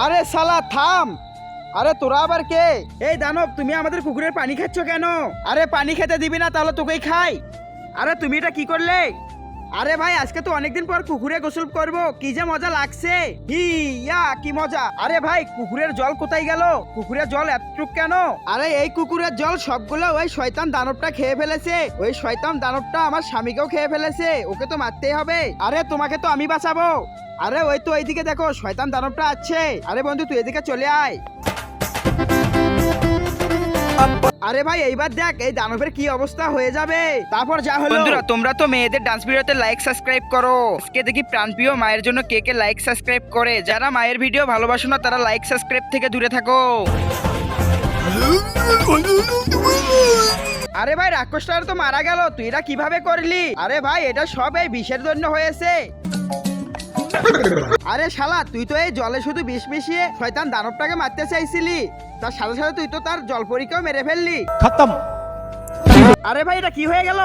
আরে শালা থাম। আরে তোরা আবার কে? এই দানব, তুমি আমাদের পুকুরের পানি খাচ্ছ কেন? আরে পানি খেতে দিবি না তাহলে তোকেই খাই। আরে তুমি এটা কি করলে? আরে ভাই আজকে তো অনেকদিন পর পুকুরে গোসল করব, কি যে মজা লাগছে। ইয়া কি মজা। আরে ভাই পুকুরের জল কোথায় গেল? পুকুরের জল এতটুক কেন? আরে এই পুকুরের জল সবগুলো ওই শয়তান দানবটা খেয়ে ফেলেছে। ওই শয়তান দানবটা আমার স্বামীকেও খেয়ে ফেলেছে, ওকে তো মারতেই হবে। আরে তোমাকে তো আমি বাঁচাবো। আরে ওই তো এইদিকে দেখো শয়তান দানবটা আছে। আরে বন্ধু তুই এদিকে চলে আয়। আরে ভাই এইবার দেখ এই দানবের কি অবস্থা হয়ে যাবে। তারপর যা হলো। বন্ধুরা তোমরা তো মেয়েদের ডান্স ভিডিওতে লাইক সাবস্ক্রাইব করো। আজকে দেখি প্রাণপ্রিয় মায়ের জন্য কে কে লাইক সাবস্ক্রাইব করে। যারা মায়ের ভিডিও ভালোবাসো না তারা লাইক সাবস্ক্রাইব থেকে দূরে থাকো। আরে ভাই রাক্ষসটা তো মারা গেল, তুই এটা কিভাবে করলি? আরে ভাই এটা সব এই বিষের জন্য হয়েছে। আরে শালা তুই তো এই জলে শুধু বিষ মিশিয়ে শয়তান দানবটাকে মারতে চাইছিলি, তার সাথে সাথে তুই তো তার জলপরীকেও মেরে ফেললি। खत्म। আরে ভাই এটা কি হয়ে গেল?